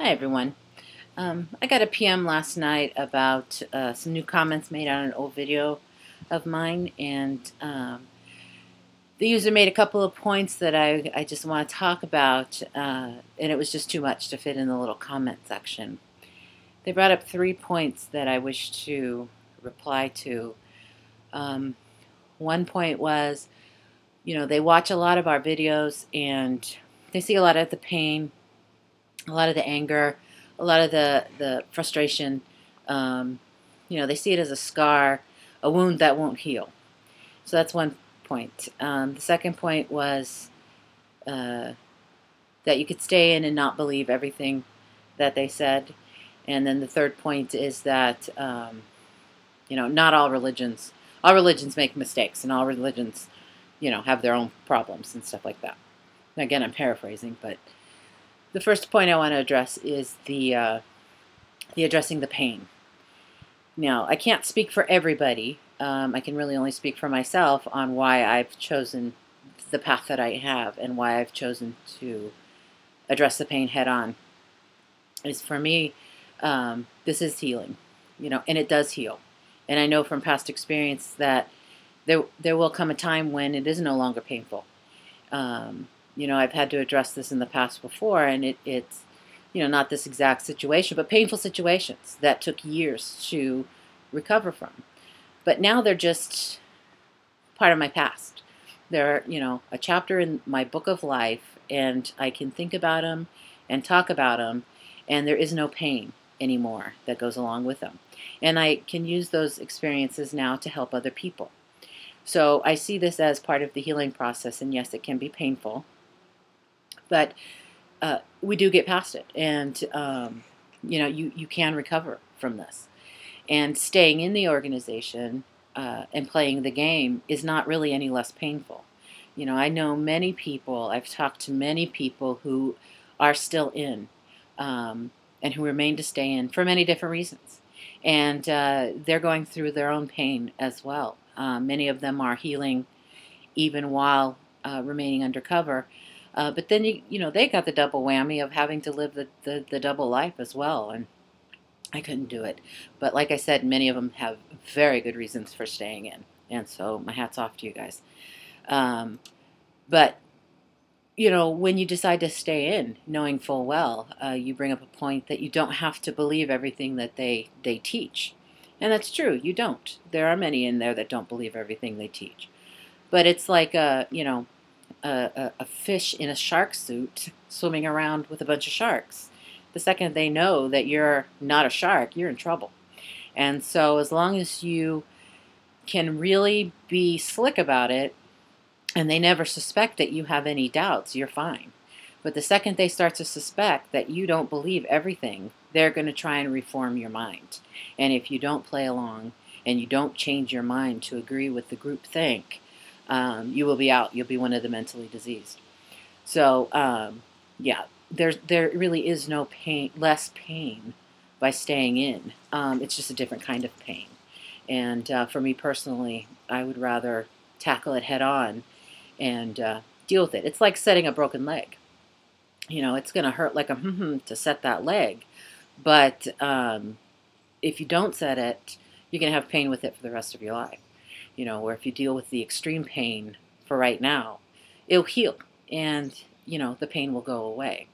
Hi everyone. I got a PM last night about some new comments made on an old video of mine, and the user made a couple of points that I just want to talk about, and it was just too much to fit in the little comment section. They brought up 3 points that I wish to reply to. One point was, they watch a lot of our videos and they see a lot of the pain, a lot of the anger, a lot of the frustration. They see it as a scar, a wound that won't heal. So that's one point. The second point was that you could stay in and not believe everything that they said. And then the third point is that, not all religions make mistakes, and all religions, have their own problems and stuff like that. Again, I'm paraphrasing, but the first point I want to address is the addressing the pain. Now, I can't speak for everybody. I can really only speak for myself on why I've chosen the path that I have and why I've chosen to address the pain head on. Is for me, this is healing, and it does heal. And I know from past experience that there will come a time when it is no longer painful. I've had to address this in the past before, and it's not this exact situation, but painful situations that took years to recover from. But now they're just part of my past. They're, a chapter in my book of life, and I can think about them and talk about them, and there is no pain anymore that goes along with them. And I can use those experiences now to help other people. So I see this as part of the healing process, and yes, it can be painful, but we do get past it, and you can recover from this. And staying in the organization and playing the game is not really any less painful. I know many people, I've talked to many people who are still in and who remain to stay in for many different reasons. And they're going through their own pain as well. Many of them are healing even while remaining undercover. But then, they got the double whammy of having to live the double life as well. And I couldn't do it. But like I said, many of them have very good reasons for staying in. And so my hat's off to you guys. But, when you decide to stay in, knowing full well, you bring up a point that you don't have to believe everything that they teach. And that's true. You don't. There are many in there that don't believe everything they teach. But it's like a fish in a shark suit swimming around with a bunch of sharks. The second they know that you're not a shark, you're in trouble. And so as long as you can really be slick about it and they never suspect that you have any doubts, you're fine. But the second they start to suspect that you don't believe everything, they're going to try and reform your mind. And if you don't play along and you don't change your mind to agree with the group think, you will be out. You'll be one of the mentally diseased. So, there really is no pain, less pain by staying in. It's just a different kind of pain. And for me personally, I would rather tackle it head on and deal with it. It's like setting a broken leg. It's going to hurt like to set that leg. But if you don't set it, you're going to have pain with it for the rest of your life. Or if you deal with the extreme pain for right now, it'll heal and, the pain will go away.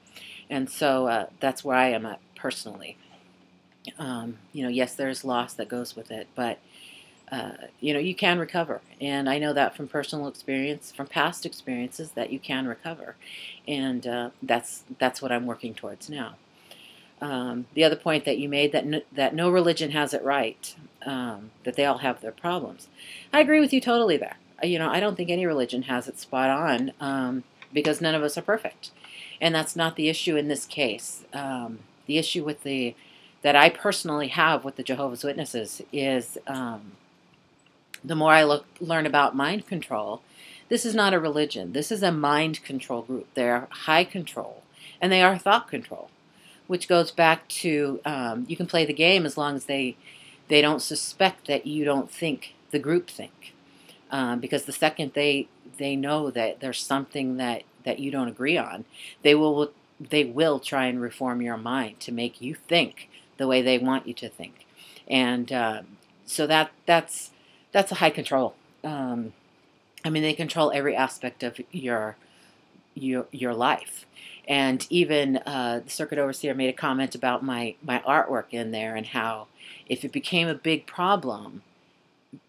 And so that's where I am at personally. Yes, there's loss that goes with it, but, you can recover. And I know that from personal experience, from past experiences, that you can recover. And that's what I'm working towards now. The other point that you made, that no religion has it right, that they all have their problems. I agree with you totally there. I don't think any religion has it spot on because none of us are perfect. And that's not the issue in this case. The issue that I personally have with the Jehovah's Witnesses is the more I learn about mind control, this is not a religion. This is a mind control group. They're high control, and they are thought control, which goes back to you can play the game as long as they don't suspect that you don't think the group think. Because the second they know that there's something that you don't agree on, they will they will try and reform your mind to make you think the way they want you to think. And so that's a high control. I mean, they control every aspect of your life. And even the circuit overseer made a comment about my artwork in there, and how if it became a big problem,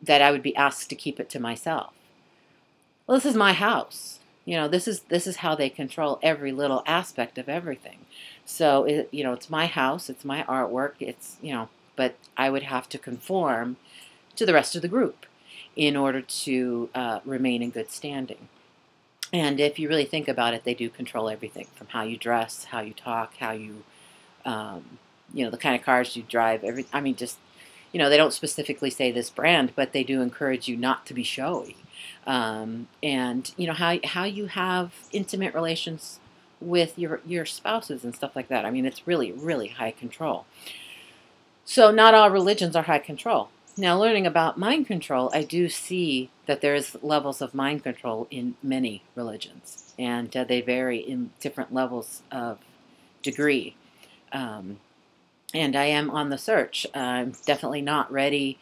that I would be asked to keep it to myself. Well, this is my house. This is how they control every little aspect of everything. So it's my house, it's my artwork, but I would have to conform to the rest of the group in order to remain in good standing. And if you really think about it, they do control everything from how you dress, how you talk, how you, the kind of cars you drive. They don't specifically say this brand, but they do encourage you not to be showy. And how you have intimate relations with your spouses and stuff like that. I mean, it's really, really high control. So not all religions are high control. Now, learning about mind control, I do see that there's levels of mind control in many religions, and they vary in different levels of degree. And I am on the search. I'm definitely not ready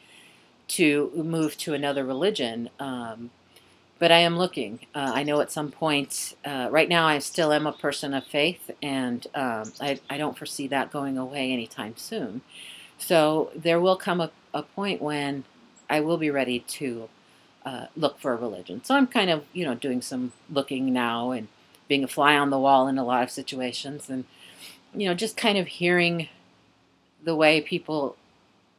to move to another religion, but I am looking. I know at some point, right now I still am a person of faith, and I don't foresee that going away anytime soon. So there will come a point when I will be ready to look for a religion. So I'm kind of, doing some looking now and being a fly on the wall in a lot of situations, and, just kind of hearing the way people,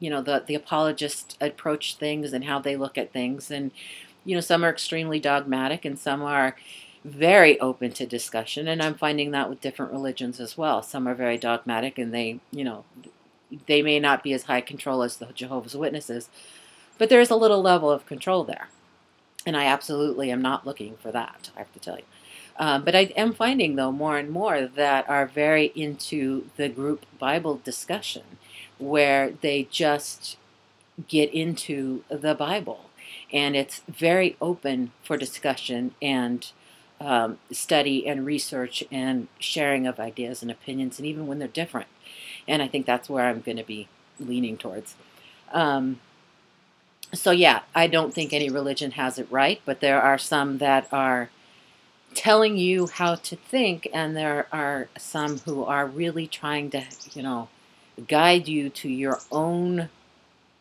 the apologists approach things and how they look at things. And, some are extremely dogmatic and some are very open to discussion. And I'm finding that with different religions as well. Some are very dogmatic, and they may not be as high control as the Jehovah's Witnesses, but there is a little level of control there. And I absolutely am not looking for that, I have to tell you. But I am finding, though, more and more that are very into the group Bible discussion, where they just get into the Bible. And it's very open for discussion and study and research and sharing of ideas and opinions, and even when they're different. And I think that's where I'm going to be leaning towards. So yeah, I don't think any religion has it right, but there are some that are telling you how to think, and there are some who are really trying to, guide you to your own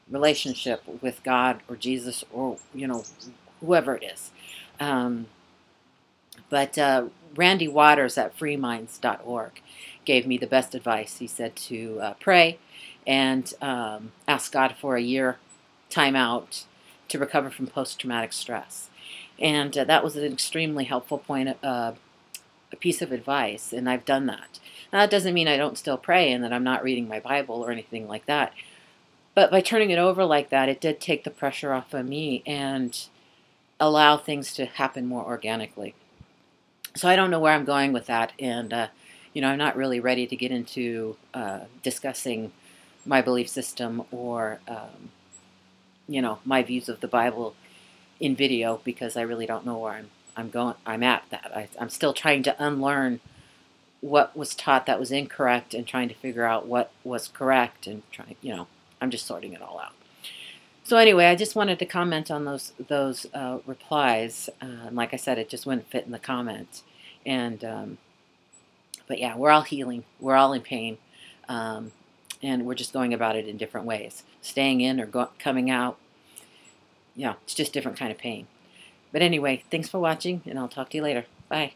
relationship with God or Jesus or, whoever it is. But Randy Waters at freeminds.org gave me the best advice. He said to pray and ask God for a year timeout to recover from post-traumatic stress. And that was an extremely helpful a piece of advice, and I've done that. Now, that doesn't mean I don't still pray and that I'm not reading my Bible or anything like that. But by turning it over like that, it did take the pressure off of me and allow things to happen more organically. So I don't know where I'm going with that, and I'm not really ready to get into discussing my belief system or my views of the Bible in video, because I really don't know where I'm at that. I'm still trying to unlearn what was taught that was incorrect and trying to figure out what was correct, and I'm just sorting it all out. So anyway, I just wanted to comment on those replies. Like I said, it just wouldn't fit in the comments. And but yeah, we're all healing. We're all in pain, and we're just going about it in different ways. Staying in or coming out. It's just different kind of pain. But anyway, thanks for watching, and I'll talk to you later. Bye.